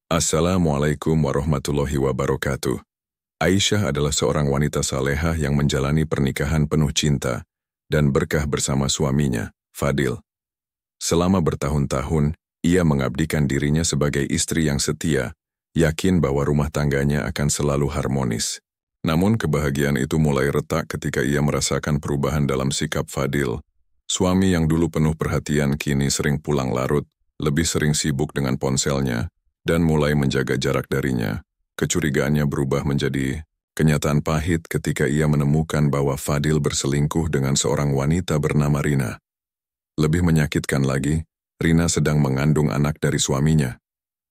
Assalamualaikum warahmatullahi wabarakatuh. Aisyah adalah seorang wanita salehah yang menjalani pernikahan penuh cinta dan berkah bersama suaminya, Fadil. Selama bertahun-tahun, ia mengabdikan dirinya sebagai istri yang setia, yakin bahwa rumah tangganya akan selalu harmonis. Namun kebahagiaan itu mulai retak ketika ia merasakan perubahan dalam sikap Fadil. Suami yang dulu penuh perhatian kini sering pulang larut, lebih sering sibuk dengan ponselnya, dan mulai menjaga jarak darinya. Kecurigaannya berubah menjadi kenyataan pahit ketika ia menemukan bahwa Fadil berselingkuh dengan seorang wanita bernama Rina. Lebih menyakitkan lagi, Rina sedang mengandung anak dari suaminya.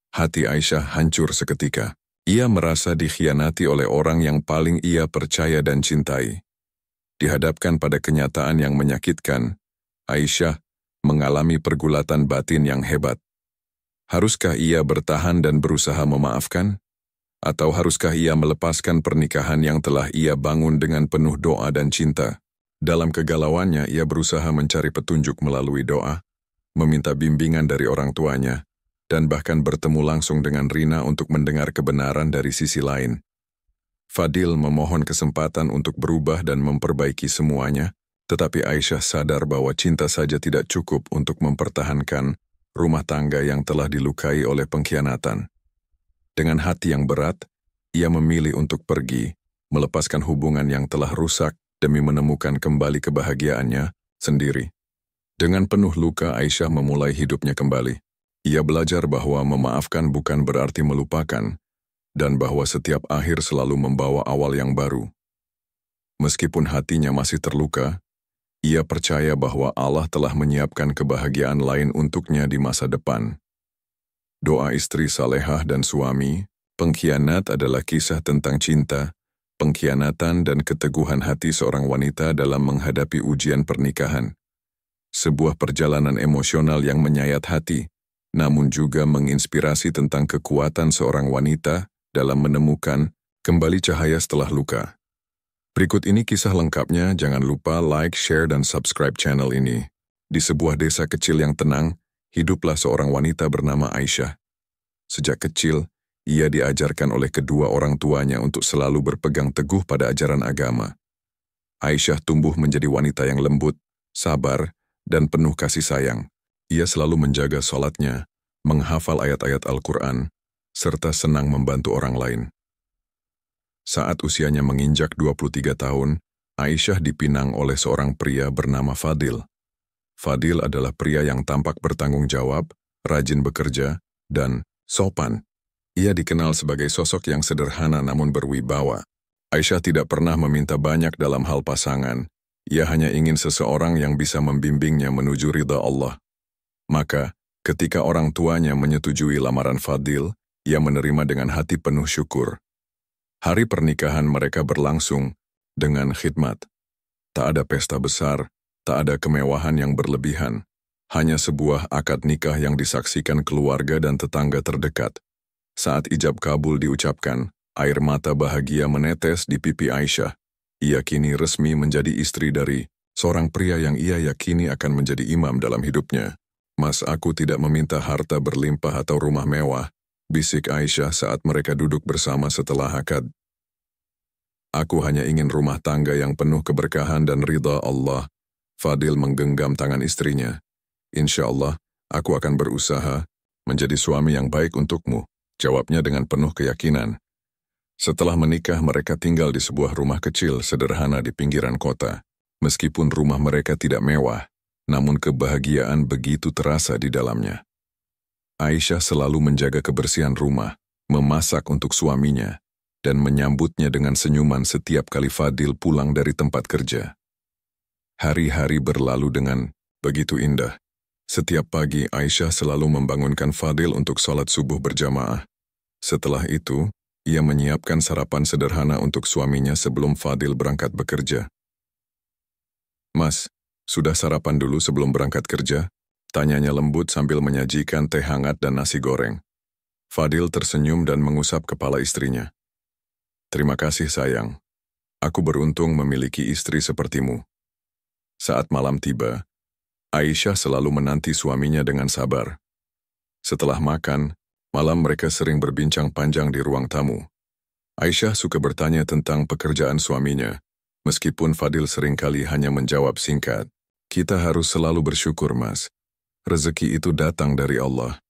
Hati Aisyah hancur seketika. Ia merasa dikhianati oleh orang yang paling ia percaya dan cintai. Dihadapkan pada kenyataan yang menyakitkan, Aisyah mengalami pergulatan batin yang hebat. Haruskah ia bertahan dan berusaha memaafkan? Atau haruskah ia melepaskan pernikahan yang telah ia bangun dengan penuh doa dan cinta? Dalam kegalauannya, ia berusaha mencari petunjuk melalui doa, meminta bimbingan dari orang tuanya, dan bahkan bertemu langsung dengan Rina untuk mendengar kebenaran dari sisi lain. Fadil memohon kesempatan untuk berubah dan memperbaiki semuanya, tetapi Aisyah sadar bahwa cinta saja tidak cukup untuk mempertahankan rumah tangga yang telah dilukai oleh pengkhianatan. Dengan hati yang berat, ia memilih untuk pergi, melepaskan hubungan yang telah rusak demi menemukan kembali kebahagiaannya sendiri. Dengan penuh luka, Aisyah memulai hidupnya kembali. Ia belajar bahwa memaafkan bukan berarti melupakan, dan bahwa setiap akhir selalu membawa awal yang baru. Meskipun hatinya masih terluka, ia percaya bahwa Allah telah menyiapkan kebahagiaan lain untuknya di masa depan. Doa istri salehah dan suami, pengkhianat adalah kisah tentang cinta, pengkhianatan dan keteguhan hati seorang wanita dalam menghadapi ujian pernikahan. Sebuah perjalanan emosional yang menyayat hati, namun juga menginspirasi tentang kekuatan seorang wanita dalam menemukan kembali cahaya setelah luka. Berikut ini kisah lengkapnya, jangan lupa like, share, dan subscribe channel ini. Di sebuah desa kecil yang tenang, hiduplah seorang wanita bernama Aisyah. Sejak kecil, ia diajarkan oleh kedua orang tuanya untuk selalu berpegang teguh pada ajaran agama. Aisyah tumbuh menjadi wanita yang lembut, sabar, dan penuh kasih sayang. Ia selalu menjaga sholatnya, menghafal ayat-ayat Al-Quran, serta senang membantu orang lain. Saat usianya menginjak 23 tahun, Aisyah dipinang oleh seorang pria bernama Fadil. Fadil adalah pria yang tampak bertanggung jawab, rajin bekerja, dan sopan. Ia dikenal sebagai sosok yang sederhana namun berwibawa. Aisyah tidak pernah meminta banyak dalam hal pasangan. Ia hanya ingin seseorang yang bisa membimbingnya menuju ridha Allah. Maka, ketika orang tuanya menyetujui lamaran Fadil, ia menerima dengan hati penuh syukur. Hari pernikahan mereka berlangsung dengan khidmat. Tak ada pesta besar, tak ada kemewahan yang berlebihan. Hanya sebuah akad nikah yang disaksikan keluarga dan tetangga terdekat. Saat ijab kabul diucapkan, air mata bahagia menetes di pipi Aisyah. Ia kini resmi menjadi istri dari seorang pria yang ia yakini akan menjadi imam dalam hidupnya. "Mas, aku tidak meminta harta berlimpah atau rumah mewah," bisik Aisyah saat mereka duduk bersama setelah akad. "Aku hanya ingin rumah tangga yang penuh keberkahan dan ridha Allah." Fadil menggenggam tangan istrinya. "Insya Allah, aku akan berusaha menjadi suami yang baik untukmu," jawabnya dengan penuh keyakinan. Setelah menikah, mereka tinggal di sebuah rumah kecil sederhana di pinggiran kota. Meskipun rumah mereka tidak mewah, namun kebahagiaan begitu terasa di dalamnya. Aisyah selalu menjaga kebersihan rumah, memasak untuk suaminya, dan menyambutnya dengan senyuman setiap kali Fadil pulang dari tempat kerja. Hari-hari berlalu dengan begitu indah. Setiap pagi, Aisyah selalu membangunkan Fadil untuk sholat subuh berjamaah. Setelah itu, ia menyiapkan sarapan sederhana untuk suaminya sebelum Fadil berangkat bekerja. "Mas, sudah sarapan dulu sebelum berangkat kerja?" tanyanya lembut sambil menyajikan teh hangat dan nasi goreng. Fadil tersenyum dan mengusap kepala istrinya. "Terima kasih sayang. Aku beruntung memiliki istri sepertimu." Saat malam tiba, Aisyah selalu menanti suaminya dengan sabar. Setelah makan, Malam mereka sering berbincang panjang di ruang tamu. Aisyah suka bertanya tentang pekerjaan suaminya, meskipun Fadil seringkali hanya menjawab singkat. Kita harus selalu bersyukur, Mas. Rezeki itu datang dari Allah.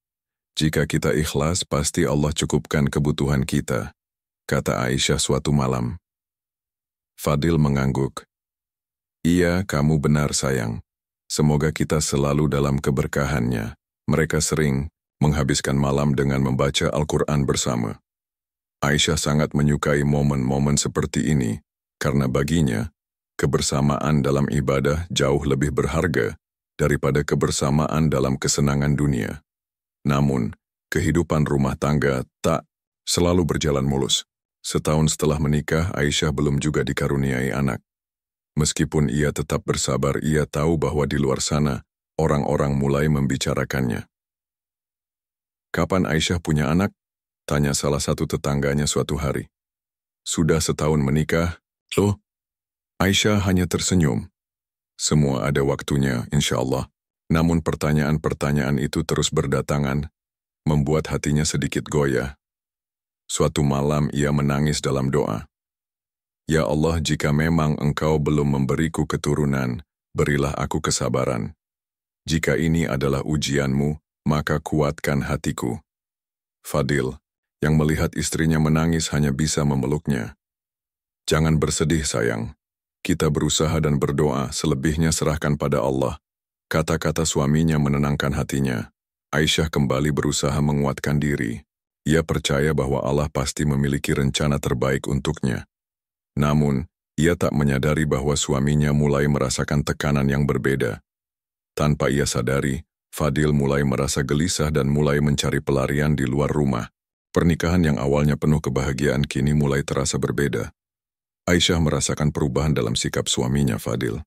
Jika kita ikhlas, pasti Allah cukupkan kebutuhan kita, kata Aisyah suatu malam. Fadil mengangguk. Iya, kamu benar sayang. Semoga kita selalu dalam keberkahannya. Mereka sering menghabiskan malam dengan membaca Al-Quran bersama. Aisyah sangat menyukai momen-momen seperti ini, karena baginya, kebersamaan dalam ibadah jauh lebih berharga daripada kebersamaan dalam kesenangan dunia. Namun, kehidupan rumah tangga tak selalu berjalan mulus. Setahun setelah menikah, Aisyah belum juga dikaruniai anak. Meskipun ia tetap bersabar, ia tahu bahwa di luar sana, orang-orang mulai membicarakannya. Kapan Aisyah punya anak? Tanya salah satu tetangganya suatu hari. Sudah setahun menikah, loh? Aisyah hanya tersenyum. Semua ada waktunya, insya Allah. Namun pertanyaan-pertanyaan itu terus berdatangan, membuat hatinya sedikit goyah. Suatu malam ia menangis dalam doa. Ya Allah, jika memang Engkau belum memberiku keturunan, berilah aku kesabaran. Jika ini adalah ujianmu, maka kuatkan hatiku. Fadil, yang melihat istrinya menangis hanya bisa memeluknya. Jangan bersedih sayang. Kita berusaha dan berdoa, selebihnya serahkan pada Allah. Kata-kata suaminya menenangkan hatinya. Aisyah kembali berusaha menguatkan diri. Ia percaya bahwa Allah pasti memiliki rencana terbaik untuknya. Namun, ia tak menyadari bahwa suaminya mulai merasakan tekanan yang berbeda. Tanpa ia sadari, Fadil mulai merasa gelisah dan mulai mencari pelarian di luar rumah. Pernikahan yang awalnya penuh kebahagiaan kini mulai terasa berbeda. Aisyah merasakan perubahan dalam sikap suaminya, Fadil.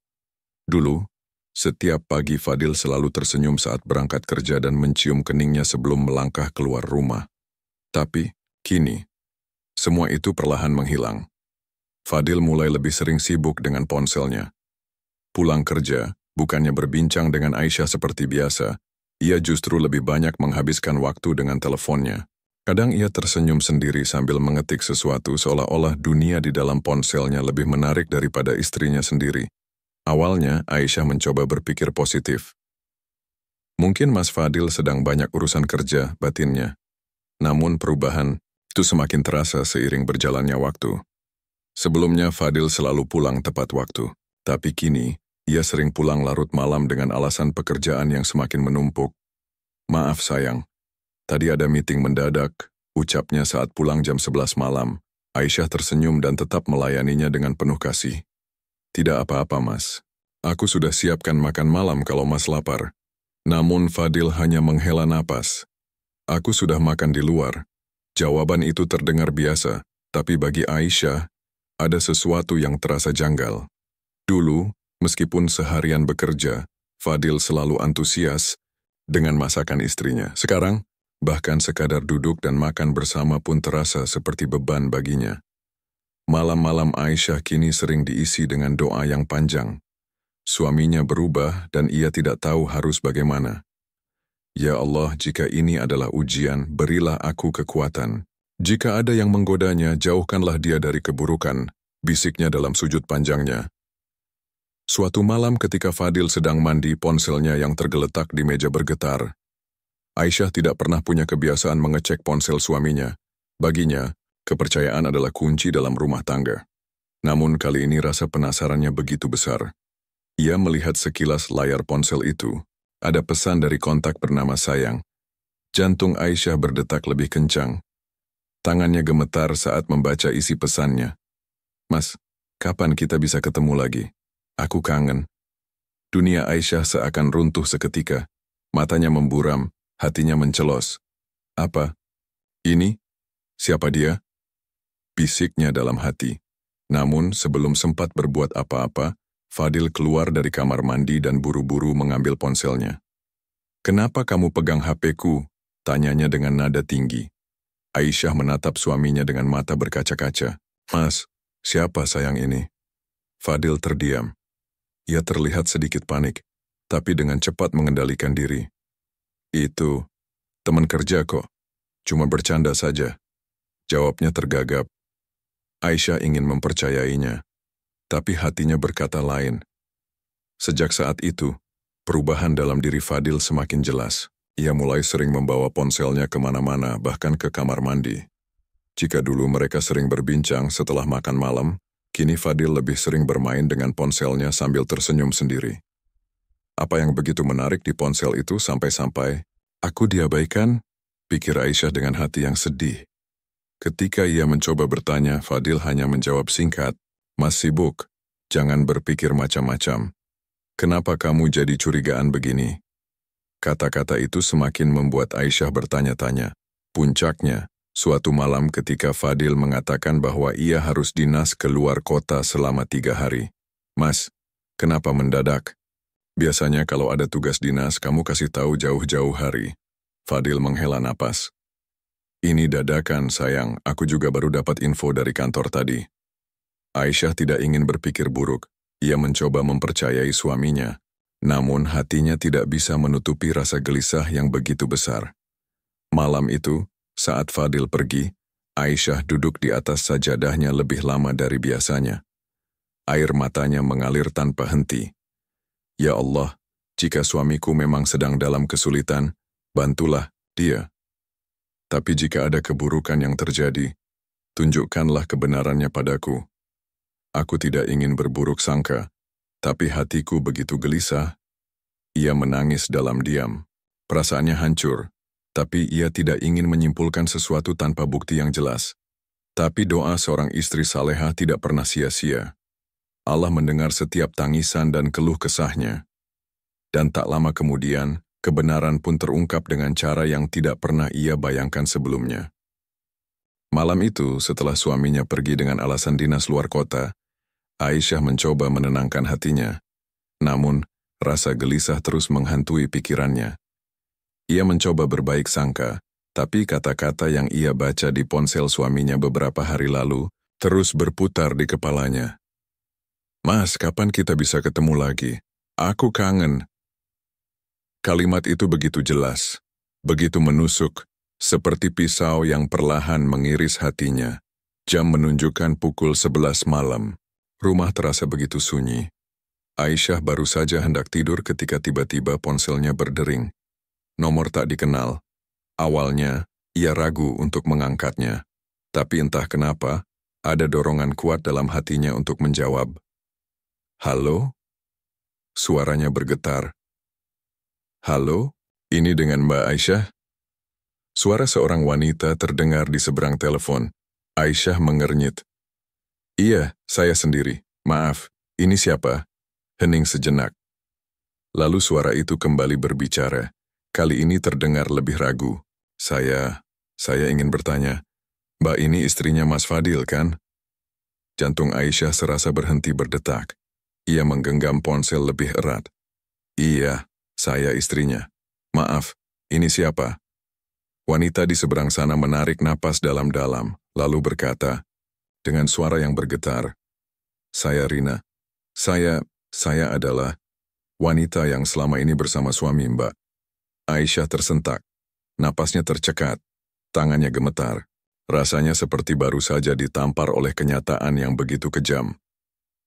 Dulu, setiap pagi Fadil selalu tersenyum saat berangkat kerja dan mencium keningnya sebelum melangkah keluar rumah. Tapi, kini, semua itu perlahan menghilang. Fadil mulai lebih sering sibuk dengan ponselnya. Pulang kerja, bukannya berbincang dengan Aisyah seperti biasa, ia justru lebih banyak menghabiskan waktu dengan teleponnya. Kadang ia tersenyum sendiri sambil mengetik sesuatu seolah-olah dunia di dalam ponselnya lebih menarik daripada istrinya sendiri. Awalnya, Aisyah mencoba berpikir positif. Mungkin Mas Fadil sedang banyak urusan kerja, batinnya. Namun perubahan itu semakin terasa seiring berjalannya waktu. Sebelumnya Fadil selalu pulang tepat waktu, tapi kini ia sering pulang larut malam dengan alasan pekerjaan yang semakin menumpuk. Maaf sayang, tadi ada meeting mendadak, ucapnya saat pulang jam 11 malam. Aisyah tersenyum dan tetap melayaninya dengan penuh kasih. Tidak apa-apa Mas, aku sudah siapkan makan malam kalau Mas lapar. Namun Fadil hanya menghela napas. Aku sudah makan di luar. Jawaban itu terdengar biasa, tapi bagi Aisyah, ada sesuatu yang terasa janggal. Dulu, meskipun seharian bekerja, Fadil selalu antusias dengan masakan istrinya. Sekarang, bahkan sekadar duduk dan makan bersama pun terasa seperti beban baginya. Malam-malam Aisyah kini sering diisi dengan doa yang panjang. Suaminya berubah dan ia tidak tahu harus bagaimana. Ya Allah, jika ini adalah ujian, berilah aku kekuatan. Jika ada yang menggodanya, jauhkanlah dia dari keburukan, bisiknya dalam sujud panjangnya. Suatu malam ketika Fadil sedang mandi, ponselnya yang tergeletak di meja bergetar. Aisyah tidak pernah punya kebiasaan mengecek ponsel suaminya. Baginya, kepercayaan adalah kunci dalam rumah tangga. Namun kali ini rasa penasarannya begitu besar. Ia melihat sekilas layar ponsel itu. Ada pesan dari kontak bernama sayang. Jantung Aisyah berdetak lebih kencang. Tangannya gemetar saat membaca isi pesannya. Mas, kapan kita bisa ketemu lagi? Aku kangen. Dunia Aisyah seakan runtuh seketika. Matanya memburam, hatinya mencelos. Apa? Ini? Siapa dia? Bisiknya dalam hati. Namun sebelum sempat berbuat apa-apa, Fadil keluar dari kamar mandi dan buru-buru mengambil ponselnya. Kenapa kamu pegang HP-ku? Tanyanya dengan nada tinggi. Aisyah menatap suaminya dengan mata berkaca-kaca. Mas, siapa sayang ini? Fadil terdiam. Ia terlihat sedikit panik, tapi dengan cepat mengendalikan diri. Itu, teman kerja kok. Cuma bercanda saja. Jawabnya tergagap. Aisyah ingin mempercayainya, tapi hatinya berkata lain. Sejak saat itu, perubahan dalam diri Fadil semakin jelas. Ia mulai sering membawa ponselnya kemana-mana, bahkan ke kamar mandi. Jika dulu mereka sering berbincang setelah makan malam, kini Fadil lebih sering bermain dengan ponselnya sambil tersenyum sendiri. Apa yang begitu menarik di ponsel itu sampai-sampai, "Aku diabaikan?" pikir Aisyah dengan hati yang sedih. Ketika ia mencoba bertanya, Fadil hanya menjawab singkat, "Mas sibuk, jangan berpikir macam-macam. Kenapa kamu jadi curigaan begini?" Kata-kata itu semakin membuat Aisyah bertanya-tanya. Puncaknya, suatu malam ketika Fadil mengatakan bahwa ia harus dinas keluar kota selama 3 hari. "Mas, kenapa mendadak? Biasanya kalau ada tugas dinas kamu kasih tahu jauh-jauh hari." Fadil menghela napas. "Ini dadakan sayang, aku juga baru dapat info dari kantor tadi." Aisyah tidak ingin berpikir buruk. Ia mencoba mempercayai suaminya. Namun hatinya tidak bisa menutupi rasa gelisah yang begitu besar. Malam itu, saat Fadil pergi, Aisyah duduk di atas sajadahnya lebih lama dari biasanya. Air matanya mengalir tanpa henti. "Ya Allah, jika suamiku memang sedang dalam kesulitan, bantulah dia. Tapi jika ada keburukan yang terjadi, tunjukkanlah kebenarannya padaku. Aku tidak ingin berburuk sangka, tapi hatiku begitu gelisah." Ia menangis dalam diam. Perasaannya hancur, tapi ia tidak ingin menyimpulkan sesuatu tanpa bukti yang jelas. Tapi doa seorang istri salehah tidak pernah sia-sia. Allah mendengar setiap tangisan dan keluh kesahnya. Dan tak lama kemudian, kebenaran pun terungkap dengan cara yang tidak pernah ia bayangkan sebelumnya. Malam itu, setelah suaminya pergi dengan alasan dinas luar kota, Aisyah mencoba menenangkan hatinya. Namun, rasa gelisah terus menghantui pikirannya. Ia mencoba berbaik sangka, tapi kata-kata yang ia baca di ponsel suaminya beberapa hari lalu terus berputar di kepalanya. "Mas, kapan kita bisa ketemu lagi? Aku kangen." Kalimat itu begitu jelas, begitu menusuk, seperti pisau yang perlahan mengiris hatinya. Jam menunjukkan pukul 11 malam. Rumah terasa begitu sunyi. Aisyah baru saja hendak tidur ketika tiba-tiba ponselnya berdering. Nomor tak dikenal. Awalnya, ia ragu untuk mengangkatnya. Tapi entah kenapa, ada dorongan kuat dalam hatinya untuk menjawab. "Halo?" Suaranya bergetar. "Halo, ini dengan Mbak Aisyah?" Suara seorang wanita terdengar di seberang telepon. Aisyah mengernyit. "Iya, saya sendiri. Maaf, ini siapa?" Hening sejenak. Lalu suara itu kembali berbicara. Kali ini terdengar lebih ragu. Saya ingin bertanya, Mbak ini istrinya Mas Fadil kan?" Jantung Aisyah serasa berhenti berdetak. Ia menggenggam ponsel lebih erat. "Iya, saya istrinya. Maaf, ini siapa?" Wanita di seberang sana menarik napas dalam-dalam, lalu berkata, dengan suara yang bergetar, "Saya Rina. Saya adalah wanita yang selama ini bersama suami Mbak." Aisyah tersentak. Napasnya tercekat. Tangannya gemetar. Rasanya seperti baru saja ditampar oleh kenyataan yang begitu kejam.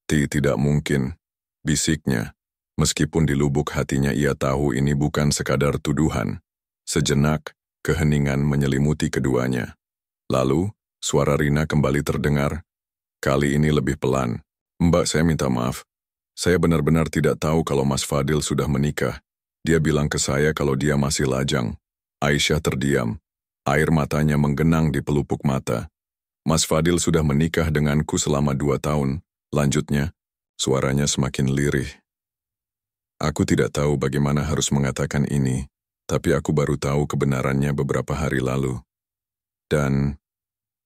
Tidak mungkin," bisiknya. Meskipun di lubuk hatinya ia tahu ini bukan sekadar tuduhan. Sejenak, keheningan menyelimuti keduanya. Lalu, suara Rina kembali terdengar. Kali ini lebih pelan. "Mbak, saya minta maaf. Saya benar-benar tidak tahu kalau Mas Fadil sudah menikah. Dia bilang ke saya kalau dia masih lajang." Aisyah terdiam. Air matanya menggenang di pelupuk mata. "Mas Fadil sudah menikah denganku selama 2 tahun. Lanjutnya, suaranya semakin lirih. "Aku tidak tahu bagaimana harus mengatakan ini, tapi aku baru tahu kebenarannya beberapa hari lalu. Dan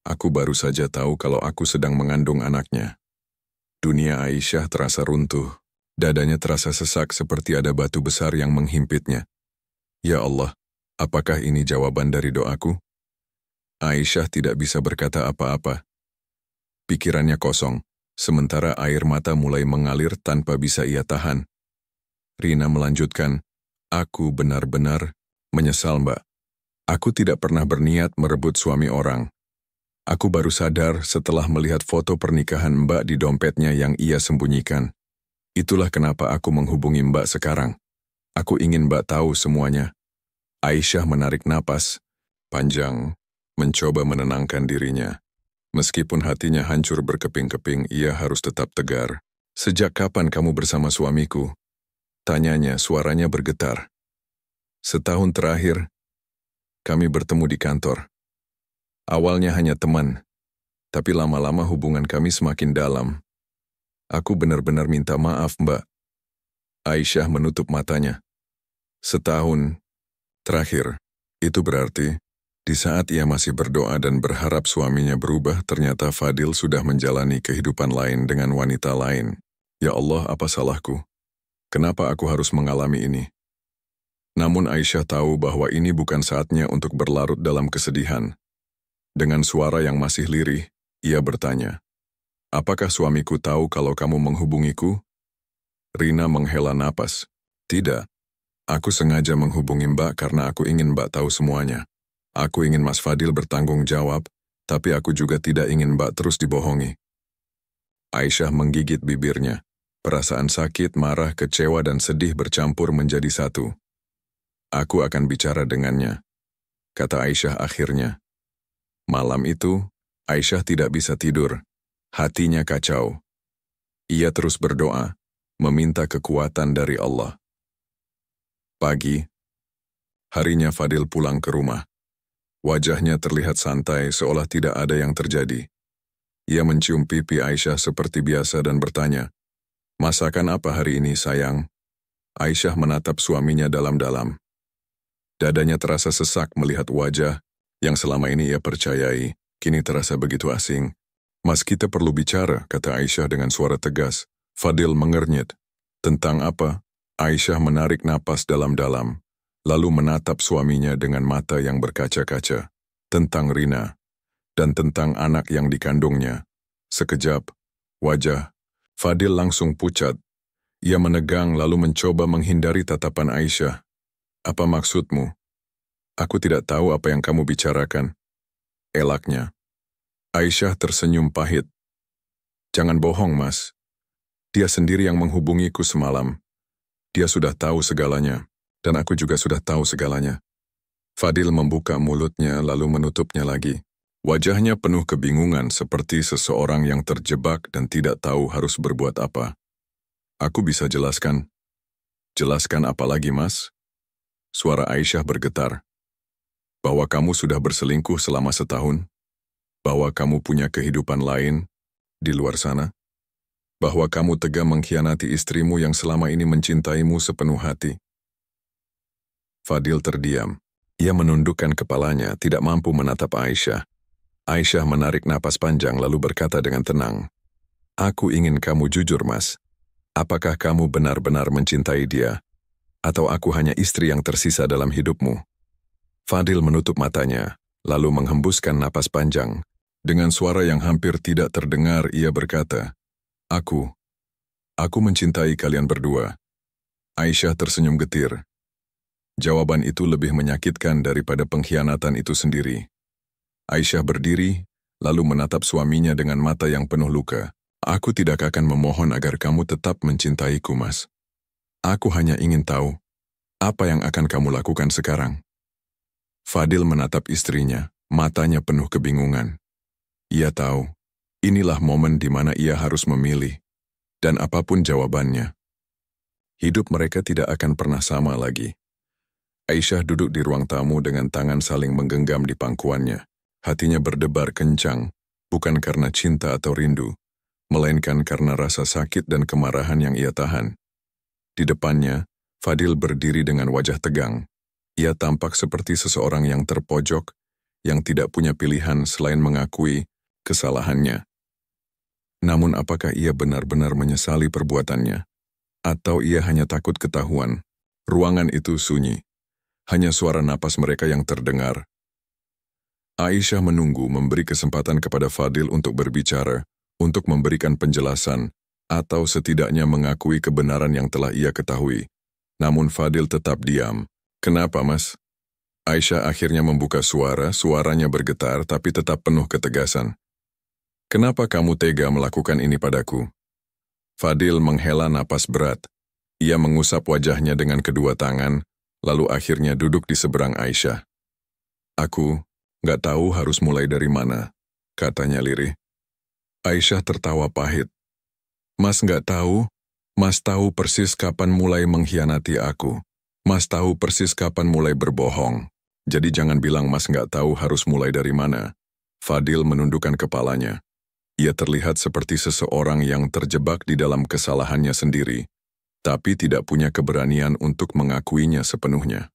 aku baru saja tahu kalau aku sedang mengandung anaknya." Dunia Aisyah terasa runtuh. Dadanya terasa sesak seperti ada batu besar yang menghimpitnya. Ya Allah, apakah ini jawaban dari doaku? Aisyah tidak bisa berkata apa-apa. Pikirannya kosong, sementara air mata mulai mengalir tanpa bisa ia tahan. Rina melanjutkan, "Aku benar-benar menyesal, Mbak. Aku tidak pernah berniat merebut suami orang. Aku baru sadar setelah melihat foto pernikahan Mbak di dompetnya yang ia sembunyikan. Itulah kenapa aku menghubungi Mbak sekarang. Aku ingin Mbak tahu semuanya. Aisyah menarik napas panjang, mencoba menenangkan dirinya. Meskipun hatinya hancur berkeping-keping, ia harus tetap tegar. Sejak kapan kamu bersama suamiku? Tanyanya, suaranya bergetar. Setahun terakhir, kami bertemu di kantor. Awalnya hanya teman, tapi lama-lama hubungan kami semakin dalam. Aku benar-benar minta maaf, Mbak. Aisyah menutup matanya. Setahun terakhir, itu berarti di saat ia masih berdoa dan berharap suaminya berubah, ternyata Fadil sudah menjalani kehidupan lain dengan wanita lain. Ya Allah, apa salahku? Kenapa aku harus mengalami ini? Namun Aisyah tahu bahwa ini bukan saatnya untuk berlarut dalam kesedihan. Dengan suara yang masih lirih, ia bertanya, "Apakah suamiku tahu kalau kamu menghubungiku?" Rina menghela napas. "Tidak. Aku sengaja menghubungi Mbak karena aku ingin Mbak tahu semuanya. Aku ingin Mas Fadil bertanggung jawab, tapi aku juga tidak ingin Mbak terus dibohongi." Aisyah menggigit bibirnya. Perasaan sakit, marah, kecewa, dan sedih bercampur menjadi satu. "Aku akan bicara dengannya," kata Aisyah akhirnya. Malam itu, Aisyah tidak bisa tidur. Hatinya kacau. Ia terus berdoa, meminta kekuatan dari Allah. Pagi, harinya Fadil pulang ke rumah. Wajahnya terlihat santai, seolah tidak ada yang terjadi. Ia mencium pipi Aisyah seperti biasa dan bertanya, "Masakan apa hari ini, sayang?" Aisyah menatap suaminya dalam-dalam. Dadanya terasa sesak melihat wajah yang selama ini ia percayai, kini terasa begitu asing. "Mas, kita perlu bicara," kata Aisyah dengan suara tegas. Fadil mengernyit. "Tentang apa?" Aisyah menarik napas dalam-dalam, lalu menatap suaminya dengan mata yang berkaca-kaca. "Tentang Rina, dan tentang anak yang dikandungnya." Sekejap, wajah Fadil langsung pucat. Ia menegang lalu mencoba menghindari tatapan Aisyah. "Apa maksudmu?" "Aku tidak tahu apa yang kamu bicarakan," elaknya. Aisyah tersenyum pahit. "Jangan bohong, Mas. Dia sendiri yang menghubungiku semalam. Dia sudah tahu segalanya, dan aku juga sudah tahu segalanya." Fadil membuka mulutnya lalu menutupnya lagi. Wajahnya penuh kebingungan seperti seseorang yang terjebak dan tidak tahu harus berbuat apa. "Aku bisa jelaskan." "Jelaskan apa lagi, Mas?" Suara Aisyah bergetar. "Bahwa kamu sudah berselingkuh selama setahun? Bahwa kamu punya kehidupan lain di luar sana? Bahwa kamu tega mengkhianati istrimu yang selama ini mencintaimu sepenuh hati?" Fadil terdiam. Ia menundukkan kepalanya, tidak mampu menatap Aisyah. Aisyah menarik napas panjang lalu berkata dengan tenang, "Aku ingin kamu jujur, Mas. Apakah kamu benar-benar mencintai dia? Atau aku hanya istri yang tersisa dalam hidupmu?" Fadil menutup matanya, lalu menghembuskan napas panjang. Dengan suara yang hampir tidak terdengar, ia berkata, Aku mencintai kalian berdua." Aisyah tersenyum getir. Jawaban itu lebih menyakitkan daripada pengkhianatan itu sendiri. Aisyah berdiri, lalu menatap suaminya dengan mata yang penuh luka. "Aku tidak akan memohon agar kamu tetap mencintaiku, Mas. Aku hanya ingin tahu, apa yang akan kamu lakukan sekarang?" Fadil menatap istrinya, matanya penuh kebingungan. Ia tahu, inilah momen di mana ia harus memilih, dan apapun jawabannya, hidup mereka tidak akan pernah sama lagi. Aisyah duduk di ruang tamu dengan tangan saling menggenggam di pangkuannya. Hatinya berdebar kencang, bukan karena cinta atau rindu, melainkan karena rasa sakit dan kemarahan yang ia tahan. Di depannya, Fadil berdiri dengan wajah tegang. Ia tampak seperti seseorang yang terpojok, yang tidak punya pilihan selain mengakui kesalahannya. Namun apakah ia benar-benar menyesali perbuatannya? Atau ia hanya takut ketahuan? Ruangan itu sunyi. Hanya suara napas mereka yang terdengar. Aisyah menunggu memberi kesempatan kepada Fadil untuk berbicara, untuk memberikan penjelasan, atau setidaknya mengakui kebenaran yang telah ia ketahui. Namun Fadil tetap diam. "Kenapa, Mas?" Aisyah akhirnya membuka suaranya bergetar tapi tetap penuh ketegasan. Kenapa kamu tega melakukan ini padaku? Fadil menghela napas berat. Ia mengusap wajahnya dengan kedua tangan, lalu akhirnya duduk di seberang Aisyah. Aku nggak tahu harus mulai dari mana, katanya lirih. Aisyah tertawa pahit. Mas nggak tahu? Mas tahu persis kapan mulai mengkhianati aku. Mas tahu persis kapan mulai berbohong. Jadi jangan bilang Mas nggak tahu harus mulai dari mana. Fadil menundukkan kepalanya. Ia terlihat seperti seseorang yang terjebak di dalam kesalahannya sendiri, tapi tidak punya keberanian untuk mengakuinya sepenuhnya.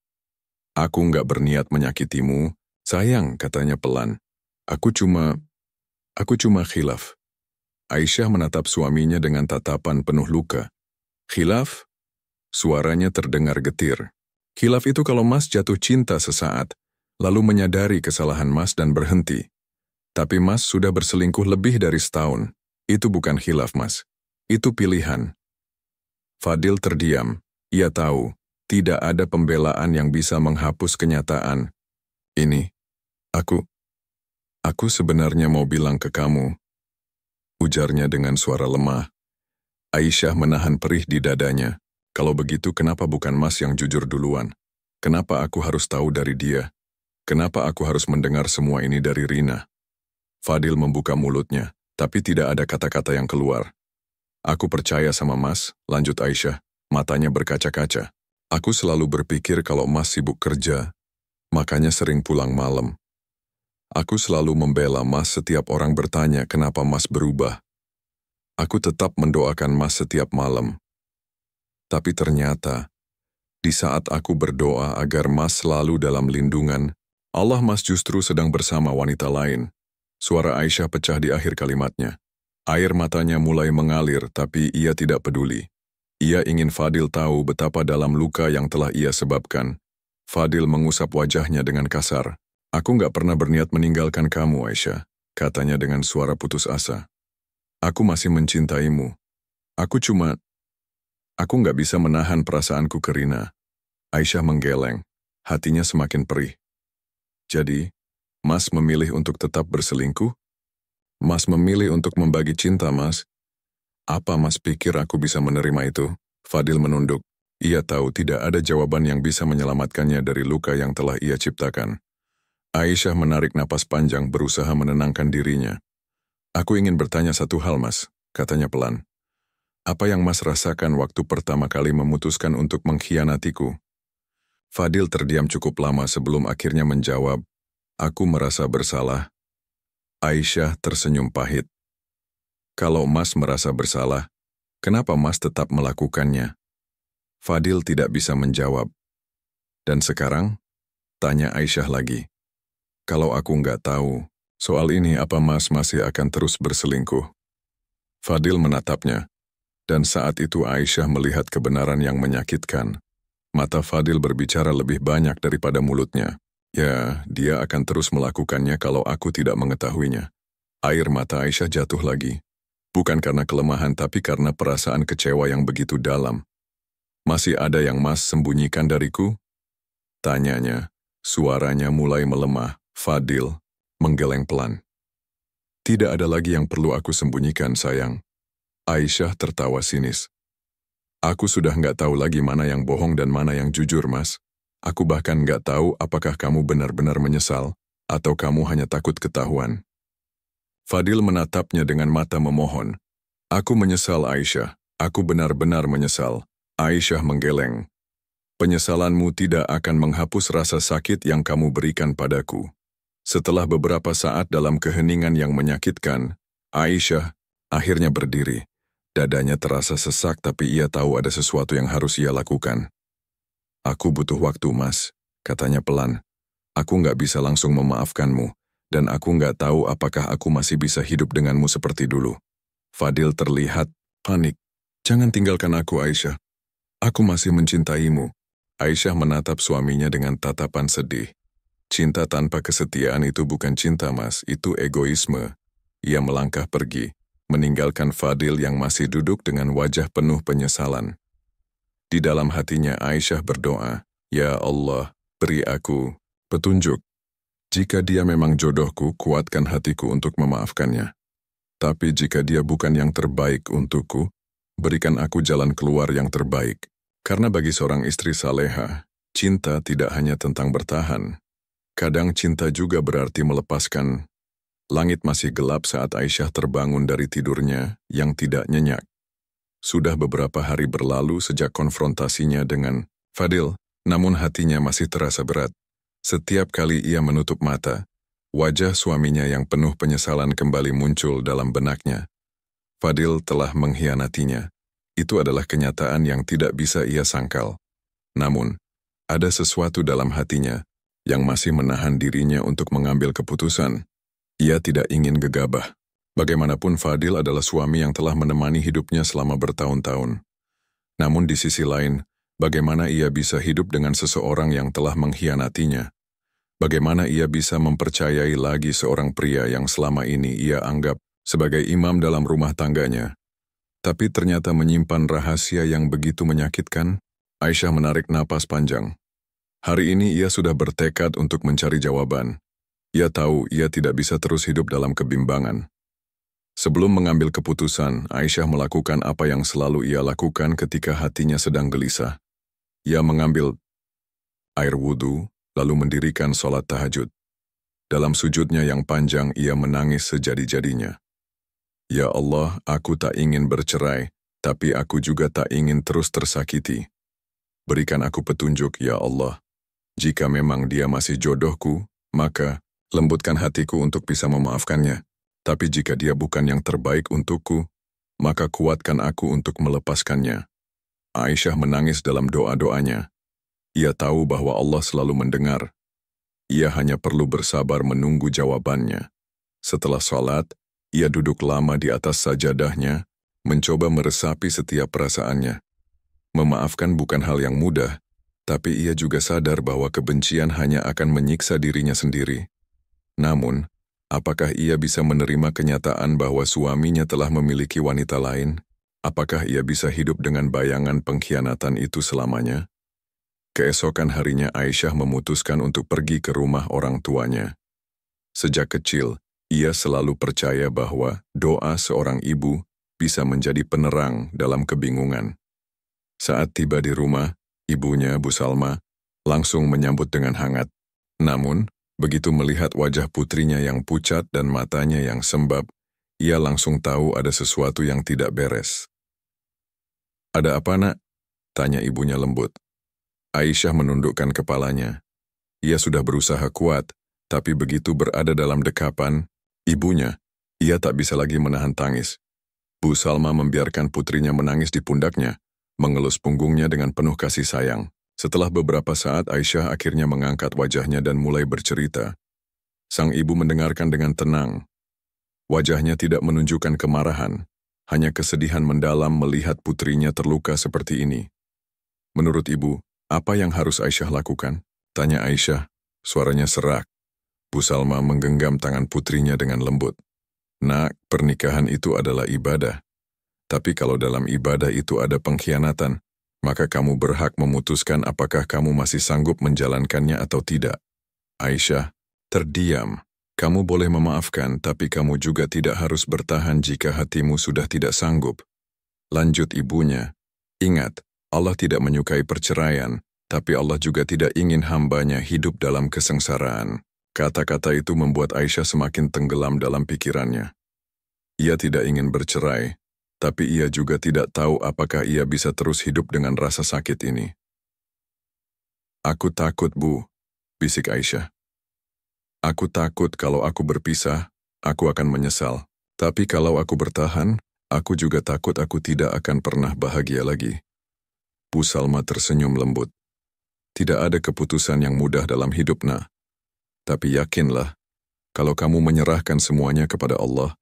Aku nggak berniat menyakitimu, sayang, katanya pelan. Aku cuma khilaf. Aisyah menatap suaminya dengan tatapan penuh luka. Khilaf? Suaranya terdengar getir. Khilaf itu kalau Mas jatuh cinta sesaat, lalu menyadari kesalahan Mas dan berhenti. Tapi Mas sudah berselingkuh lebih dari setahun. Itu bukan khilaf, Mas. Itu pilihan. Fadil terdiam. Ia tahu, tidak ada pembelaan yang bisa menghapus kenyataan. Ini, aku sebenarnya mau bilang ke kamu, ujarnya dengan suara lemah. Aisyah menahan perih di dadanya. Kalau begitu kenapa bukan Mas yang jujur duluan? Kenapa aku harus tahu dari dia? Kenapa aku harus mendengar semua ini dari Rina? Fadil membuka mulutnya, tapi tidak ada kata-kata yang keluar. Aku percaya sama Mas, lanjut Aisyah, matanya berkaca-kaca. Aku selalu berpikir kalau Mas sibuk kerja, makanya sering pulang malam. Aku selalu membela Mas setiap orang bertanya kenapa Mas berubah. Aku tetap mendoakan Mas setiap malam. Tapi ternyata, di saat aku berdoa agar Mas selalu dalam lindungan, Allah Mas justru sedang bersama wanita lain. Suara Aisyah pecah di akhir kalimatnya. Air matanya mulai mengalir, tapi ia tidak peduli. Ia ingin Fadil tahu betapa dalam luka yang telah ia sebabkan. Fadil mengusap wajahnya dengan kasar. Aku nggak pernah berniat meninggalkan kamu, Aisyah, katanya dengan suara putus asa. Aku masih mencintaimu. Aku nggak bisa menahan perasaanku ke Rina. Aisyah menggeleng, hatinya semakin perih. Jadi, Mas memilih untuk tetap berselingkuh? Mas memilih untuk membagi cinta, Mas. Apa Mas pikir aku bisa menerima itu? Fadil menunduk. Ia tahu tidak ada jawaban yang bisa menyelamatkannya dari luka yang telah ia ciptakan. Aisyah menarik napas panjang berusaha menenangkan dirinya. Aku ingin bertanya satu hal, Mas, katanya pelan. Apa yang Mas rasakan waktu pertama kali memutuskan untuk mengkhianatiku? Fadil terdiam cukup lama sebelum akhirnya menjawab, aku merasa bersalah. Aisyah tersenyum pahit. Kalau Mas merasa bersalah, kenapa Mas tetap melakukannya? Fadil tidak bisa menjawab. Dan sekarang, tanya Aisyah lagi. Kalau aku nggak tahu, soal ini apa Mas masih akan terus berselingkuh? Fadil menatapnya, dan saat itu Aisyah melihat kebenaran yang menyakitkan. Mata Fadil berbicara lebih banyak daripada mulutnya. Ya, dia akan terus melakukannya kalau aku tidak mengetahuinya. Air mata Aisyah jatuh lagi. Bukan karena kelemahan tapi karena perasaan kecewa yang begitu dalam. Masih ada yang Mas sembunyikan dariku? Tanyanya, suaranya mulai melemah. Fadil menggeleng pelan. Tidak ada lagi yang perlu aku sembunyikan, sayang. Aisyah tertawa sinis. Aku sudah nggak tahu lagi mana yang bohong dan mana yang jujur, Mas. Aku bahkan nggak tahu apakah kamu benar-benar menyesal, atau kamu hanya takut ketahuan. Fadil menatapnya dengan mata memohon. Aku menyesal, Aisyah. Aku benar-benar menyesal. Aisyah menggeleng. Penyesalanmu tidak akan menghapus rasa sakit yang kamu berikan padaku. Setelah beberapa saat dalam keheningan yang menyakitkan, Aisyah akhirnya berdiri. Dadanya terasa sesak tapi ia tahu ada sesuatu yang harus ia lakukan. Aku butuh waktu, Mas, katanya pelan. Aku nggak bisa langsung memaafkanmu, dan aku nggak tahu apakah aku masih bisa hidup denganmu seperti dulu. Fadil terlihat panik. Jangan tinggalkan aku, Aisyah. Aku masih mencintaimu. Aisyah menatap suaminya dengan tatapan sedih. Cinta tanpa kesetiaan itu bukan cinta, Mas, itu egoisme. Ia melangkah pergi, meninggalkan Fadil yang masih duduk dengan wajah penuh penyesalan. Di dalam hatinya Aisyah berdoa, Ya Allah, beri aku Petunjuk. Jika dia memang jodohku, kuatkan hatiku untuk memaafkannya. Tapi jika dia bukan yang terbaik untukku, berikan aku jalan keluar yang terbaik. Karena bagi seorang istri saleha, cinta tidak hanya tentang bertahan. Kadang cinta juga berarti melepaskan. Langit masih gelap saat Aisyah terbangun dari tidurnya yang tidak nyenyak. Sudah beberapa hari berlalu sejak konfrontasinya dengan Fadil, namun hatinya masih terasa berat. Setiap kali ia menutup mata, wajah suaminya yang penuh penyesalan kembali muncul dalam benaknya. Fadil telah mengkhianatinya. Itu adalah kenyataan yang tidak bisa ia sangkal. Namun, ada sesuatu dalam hatinya yang masih menahan dirinya untuk mengambil keputusan. Ia tidak ingin gegabah. Bagaimanapun Fadil adalah suami yang telah menemani hidupnya selama bertahun-tahun. Namun di sisi lain, bagaimana ia bisa hidup dengan seseorang yang telah mengkhianatinya? Bagaimana ia bisa mempercayai lagi seorang pria yang selama ini ia anggap sebagai imam dalam rumah tangganya? Tapi ternyata menyimpan rahasia yang begitu menyakitkan. Aisyah menarik napas panjang. Hari ini ia sudah bertekad untuk mencari jawaban. Ia tahu ia tidak bisa terus hidup dalam kebimbangan. Sebelum mengambil keputusan, Aisyah melakukan apa yang selalu ia lakukan ketika hatinya sedang gelisah. Ia mengambil air wudhu, lalu mendirikan sholat tahajud. Dalam sujudnya yang panjang, ia menangis sejadi-jadinya. Ya Allah, aku tak ingin bercerai, tapi aku juga tak ingin terus tersakiti. Berikan aku petunjuk, ya Allah. Jika memang dia masih jodohku, maka lembutkan hatiku untuk bisa memaafkannya. Tapi jika dia bukan yang terbaik untukku, maka kuatkan aku untuk melepaskannya. Aisyah menangis dalam doa-doanya. Ia tahu bahwa Allah selalu mendengar. Ia hanya perlu bersabar menunggu jawabannya. Setelah sholat, ia duduk lama di atas sajadahnya, mencoba meresapi setiap perasaannya. Memaafkan bukan hal yang mudah, tapi ia juga sadar bahwa kebencian hanya akan menyiksa dirinya sendiri. Namun, apakah ia bisa menerima kenyataan bahwa suaminya telah memiliki wanita lain? Apakah ia bisa hidup dengan bayangan pengkhianatan itu selamanya? Keesokan harinya Aisyah memutuskan untuk pergi ke rumah orang tuanya. Sejak kecil, ia selalu percaya bahwa doa seorang ibu bisa menjadi penerang dalam kebingungan. Saat tiba di rumah, ibunya, Bu Salma, langsung menyambut dengan hangat. Namun, begitu melihat wajah putrinya yang pucat dan matanya yang sembab, ia langsung tahu ada sesuatu yang tidak beres. Ada apa, nak? Tanya ibunya lembut. Aisyah menundukkan kepalanya. Ia sudah berusaha kuat, tapi begitu berada dalam dekapan, ibunya, ia tak bisa lagi menahan tangis. Bu Salma membiarkan putrinya menangis di pundaknya, mengelus punggungnya dengan penuh kasih sayang. Setelah beberapa saat, Aisyah akhirnya mengangkat wajahnya dan mulai bercerita. Sang ibu mendengarkan dengan tenang. Wajahnya tidak menunjukkan kemarahan, hanya kesedihan mendalam melihat putrinya terluka seperti ini. Menurut ibu, apa yang harus Aisyah lakukan? Tanya Aisyah, suaranya serak. Bu Salma menggenggam tangan putrinya dengan lembut. Nak, pernikahan itu adalah ibadah. Tapi kalau dalam ibadah itu ada pengkhianatan, maka kamu berhak memutuskan apakah kamu masih sanggup menjalankannya atau tidak. Aisyah terdiam. Kamu boleh memaafkan, tapi kamu juga tidak harus bertahan jika hatimu sudah tidak sanggup. Lanjut ibunya. Ingat, Allah tidak menyukai perceraian, tapi Allah juga tidak ingin hambanya hidup dalam kesengsaraan. Kata-kata itu membuat Aisyah semakin tenggelam dalam pikirannya. Ia tidak ingin bercerai, tapi ia juga tidak tahu apakah ia bisa terus hidup dengan rasa sakit ini. Aku takut, Bu, bisik Aisyah. Aku takut kalau aku berpisah, aku akan menyesal. Tapi kalau aku bertahan, aku juga takut aku tidak akan pernah bahagia lagi. Bu Salma tersenyum lembut. Tidak ada keputusan yang mudah dalam hidup, nak. Tapi yakinlah, kalau kamu menyerahkan semuanya kepada Allah,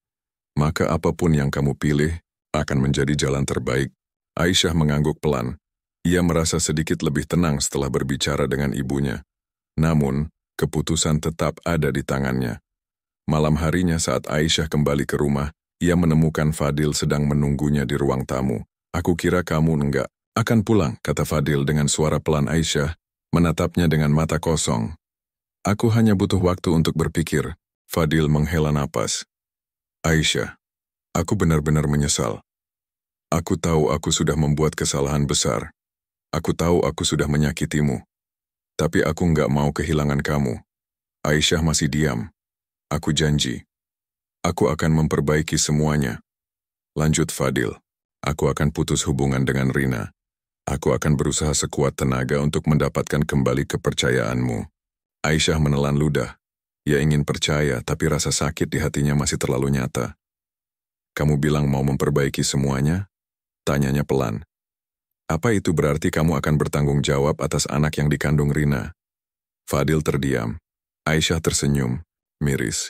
maka apapun yang kamu pilih akan menjadi jalan terbaik. Aisyah mengangguk pelan. Ia merasa sedikit lebih tenang setelah berbicara dengan ibunya. Namun, keputusan tetap ada di tangannya. Malam harinya saat Aisyah kembali ke rumah, ia menemukan Fadil sedang menunggunya di ruang tamu. Aku kira kamu enggak akan pulang, kata Fadil dengan suara pelan. Aisyah menatapnya dengan mata kosong. Aku hanya butuh waktu untuk berpikir. Fadil menghela napas. Aisyah, aku benar-benar menyesal. Aku tahu aku sudah membuat kesalahan besar. Aku tahu aku sudah menyakitimu. Tapi aku nggak mau kehilangan kamu. Aisyah masih diam. Aku janji. Aku akan memperbaiki semuanya. Lanjut Fadil. Aku akan putus hubungan dengan Rina. Aku akan berusaha sekuat tenaga untuk mendapatkan kembali kepercayaanmu. Aisyah menelan ludah. Ia ingin percaya, tapi rasa sakit di hatinya masih terlalu nyata. Kamu bilang mau memperbaiki semuanya? Tanyanya pelan. Apa itu berarti kamu akan bertanggung jawab atas anak yang dikandung Rina? Fadil terdiam. Aisyah tersenyum, miris.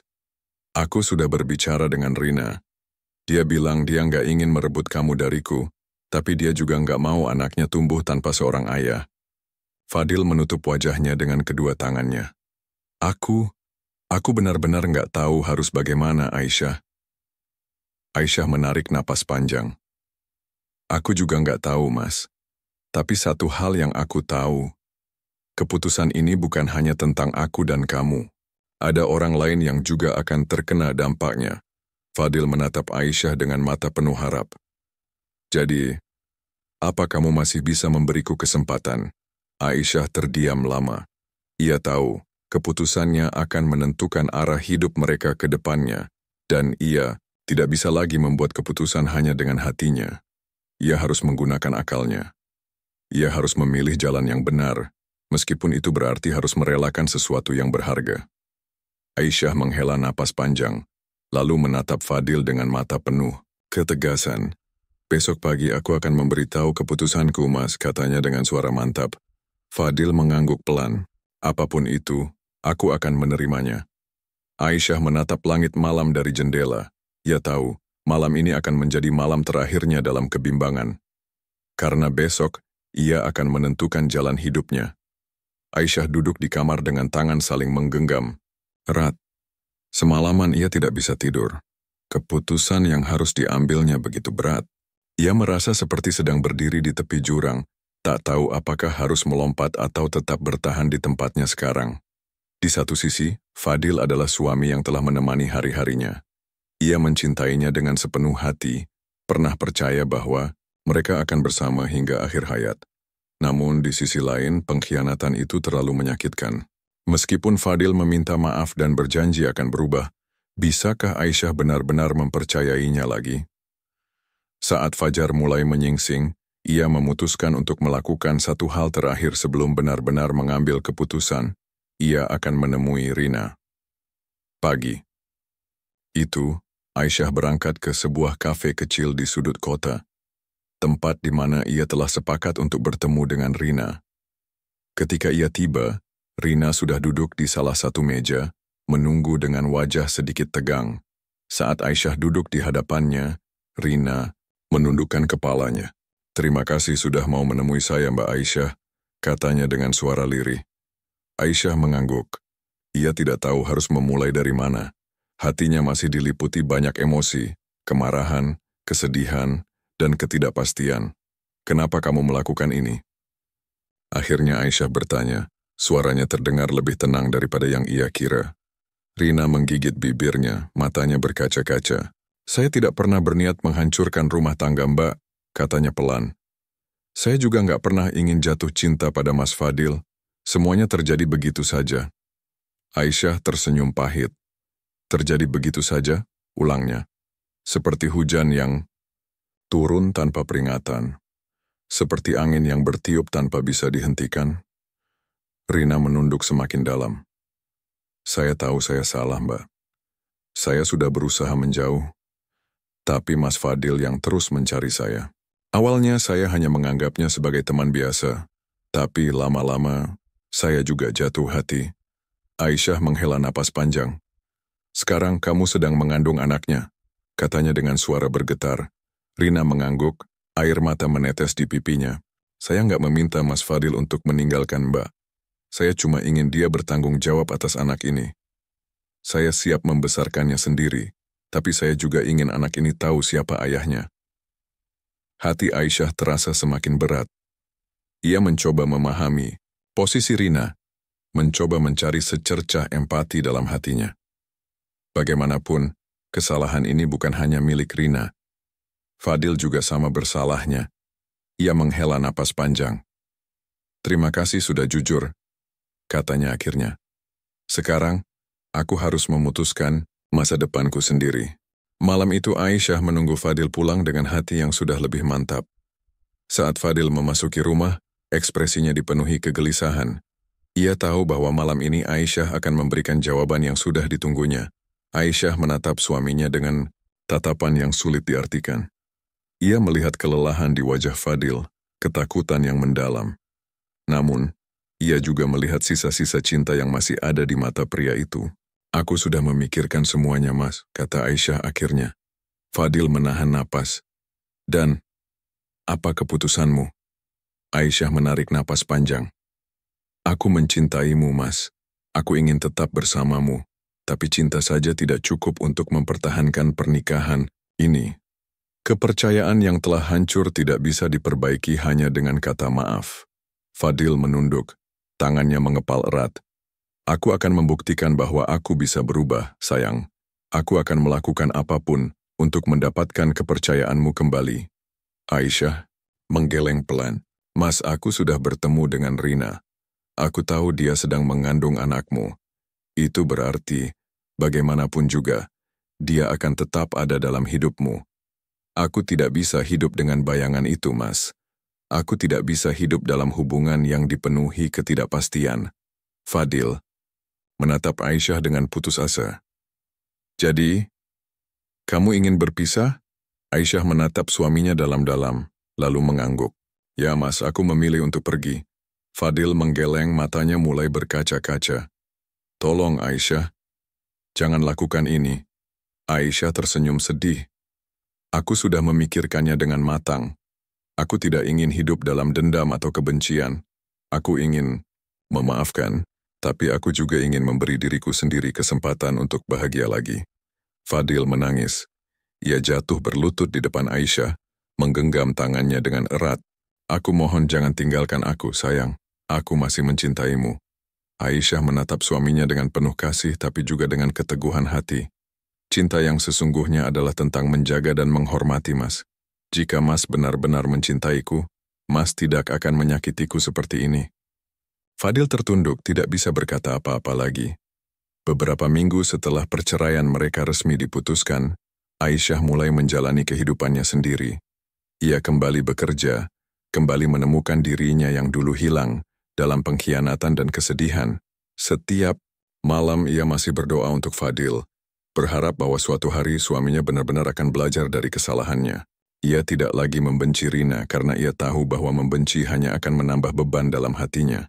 Aku sudah berbicara dengan Rina. Dia bilang dia nggak ingin merebut kamu dariku, tapi dia juga nggak mau anaknya tumbuh tanpa seorang ayah. Fadil menutup wajahnya dengan kedua tangannya. Aku benar-benar nggak tahu harus bagaimana, Aisyah. Aisyah menarik napas panjang. Aku juga nggak tahu, Mas. Tapi satu hal yang aku tahu, keputusan ini bukan hanya tentang aku dan kamu. Ada orang lain yang juga akan terkena dampaknya. Fadil menatap Aisyah dengan mata penuh harap. Jadi, apa kamu masih bisa memberiku kesempatan? Aisyah terdiam lama. Ia tahu, keputusannya akan menentukan arah hidup mereka ke depannya, dan ia tidak bisa lagi membuat keputusan hanya dengan hatinya. Ia harus menggunakan akalnya. Ia harus memilih jalan yang benar, meskipun itu berarti harus merelakan sesuatu yang berharga. Aisyah menghela napas panjang, lalu menatap Fadil dengan mata penuh ketegasan. Besok pagi aku akan memberitahu keputusanku, Mas, katanya dengan suara mantap. Fadil mengangguk pelan. Apapun itu, aku akan menerimanya. Aisyah menatap langit malam dari jendela. Ia tahu, malam ini akan menjadi malam terakhirnya dalam kebimbangan. Karena besok, ia akan menentukan jalan hidupnya. Aisyah duduk di kamar dengan tangan saling menggenggam. Erat. Semalaman ia tidak bisa tidur. Keputusan yang harus diambilnya begitu berat. Ia merasa seperti sedang berdiri di tepi jurang, tak tahu apakah harus melompat atau tetap bertahan di tempatnya sekarang. Di satu sisi, Fadil adalah suami yang telah menemani hari-harinya. Ia mencintainya dengan sepenuh hati, pernah percaya bahwa mereka akan bersama hingga akhir hayat. Namun di sisi lain, pengkhianatan itu terlalu menyakitkan. Meskipun Fadil meminta maaf dan berjanji akan berubah, bisakah Aisyah benar-benar mempercayainya lagi? Saat fajar mulai menyingsing, ia memutuskan untuk melakukan satu hal terakhir sebelum benar-benar mengambil keputusan. Ia akan menemui Rina. Pagi. Itu, Aisyah berangkat ke sebuah kafe kecil di sudut kota, tempat di mana ia telah sepakat untuk bertemu dengan Rina. Ketika ia tiba, Rina sudah duduk di salah satu meja, menunggu dengan wajah sedikit tegang. Saat Aisyah duduk di hadapannya, Rina menundukkan kepalanya. Terima kasih sudah mau menemui saya, Mbak Aisyah, katanya dengan suara lirih. Aisyah mengangguk. Ia tidak tahu harus memulai dari mana. Hatinya masih diliputi banyak emosi, kemarahan, kesedihan, dan ketidakpastian. Kenapa kamu melakukan ini? Akhirnya Aisyah bertanya. Suaranya terdengar lebih tenang daripada yang ia kira. Rina menggigit bibirnya, matanya berkaca-kaca. Saya tidak pernah berniat menghancurkan rumah tangga Mbak, katanya pelan. Saya juga nggak pernah ingin jatuh cinta pada Mas Fadil. Semuanya terjadi begitu saja. Aisyah tersenyum pahit. Terjadi begitu saja, ulangnya. Seperti hujan yang turun tanpa peringatan. Seperti angin yang bertiup tanpa bisa dihentikan. Rina menunduk semakin dalam. Saya tahu saya salah, Mbak. Saya sudah berusaha menjauh, tapi Mas Fadil yang terus mencari saya. Awalnya saya hanya menganggapnya sebagai teman biasa, tapi lama-lama saya juga jatuh hati. Aisyah menghela napas panjang. Sekarang kamu sedang mengandung anaknya, katanya dengan suara bergetar. Rina mengangguk, air mata menetes di pipinya. Saya nggak meminta Mas Fadil untuk meninggalkan Mbak. Saya cuma ingin dia bertanggung jawab atas anak ini. Saya siap membesarkannya sendiri, tapi saya juga ingin anak ini tahu siapa ayahnya. Hati Aisyah terasa semakin berat. Ia mencoba memahami posisi Rina. mencoba mencari secercah empati dalam hatinya. Bagaimanapun, kesalahan ini bukan hanya milik Rina. Fadil juga sama bersalahnya. Ia menghela napas panjang. "Terima kasih sudah jujur," katanya akhirnya. "Sekarang, aku harus memutuskan masa depanku sendiri." Malam itu Aisyah menunggu Fadil pulang dengan hati yang sudah lebih mantap. Saat Fadil memasuki rumah, ekspresinya dipenuhi kegelisahan. Ia tahu bahwa malam ini Aisyah akan memberikan jawaban yang sudah ditunggunya. Aisyah menatap suaminya dengan tatapan yang sulit diartikan. Ia melihat kelelahan di wajah Fadil, ketakutan yang mendalam. Namun, ia juga melihat sisa-sisa cinta yang masih ada di mata pria itu. "Aku sudah memikirkan semuanya, Mas," kata Aisyah akhirnya. Fadil menahan napas. "Dan, apa keputusanmu?" Aisyah menarik napas panjang. "Aku mencintaimu, Mas. Aku ingin tetap bersamamu. Tapi cinta saja tidak cukup untuk mempertahankan pernikahan ini. Kepercayaan yang telah hancur tidak bisa diperbaiki hanya dengan kata maaf." Fadil menunduk, tangannya mengepal erat. "Aku akan membuktikan bahwa aku bisa berubah, sayang. Aku akan melakukan apapun untuk mendapatkan kepercayaanmu kembali." Aisyah menggeleng pelan. "Mas, aku sudah bertemu dengan Rina. Aku tahu dia sedang mengandung anakmu. Itu berarti, bagaimanapun juga, dia akan tetap ada dalam hidupmu. Aku tidak bisa hidup dengan bayangan itu, Mas. Aku tidak bisa hidup dalam hubungan yang dipenuhi ketidakpastian." Fadil menatap Aisyah dengan putus asa. "Jadi, kamu ingin berpisah?" Aisyah menatap suaminya dalam-dalam, lalu mengangguk. "Ya, Mas, aku memilih untuk pergi." Fadil menggeleng, matanya mulai berkaca-kaca. "Tolong, Aisyah, jangan lakukan ini." Aisyah tersenyum sedih. "Aku sudah memikirkannya dengan matang. Aku tidak ingin hidup dalam dendam atau kebencian. Aku ingin memaafkan, tapi aku juga ingin memberi diriku sendiri kesempatan untuk bahagia lagi." Fadil menangis. Ia jatuh berlutut di depan Aisyah, menggenggam tangannya dengan erat. "Aku mohon jangan tinggalkan aku, sayang. Aku masih mencintaimu." Aisyah menatap suaminya dengan penuh kasih tapi juga dengan keteguhan hati. "Cinta yang sesungguhnya adalah tentang menjaga dan menghormati, Mas. Jika Mas benar-benar mencintaiku, Mas tidak akan menyakitiku seperti ini." Fadil tertunduk, tidak bisa berkata apa-apa lagi. Beberapa minggu setelah perceraian mereka resmi diputuskan, Aisyah mulai menjalani kehidupannya sendiri. Ia kembali bekerja, kembali menemukan dirinya yang dulu hilang dalam pengkhianatan dan kesedihan. Setiap malam ia masih berdoa untuk Fadil, berharap bahwa suatu hari suaminya benar-benar akan belajar dari kesalahannya. Ia tidak lagi membenci Rina karena ia tahu bahwa membenci hanya akan menambah beban dalam hatinya.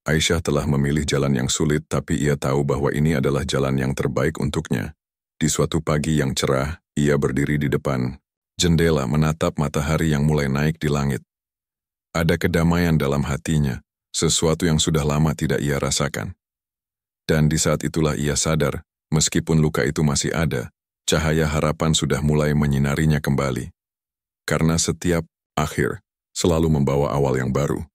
Aisyah telah memilih jalan yang sulit, tapi ia tahu bahwa ini adalah jalan yang terbaik untuknya. Di suatu pagi yang cerah, ia berdiri di depan jendela menatap matahari yang mulai naik di langit. Ada kedamaian dalam hatinya, sesuatu yang sudah lama tidak ia rasakan. Dan di saat itulah ia sadar, meskipun luka itu masih ada, cahaya harapan sudah mulai menyinarinya kembali. Karena setiap akhir selalu membawa awal yang baru.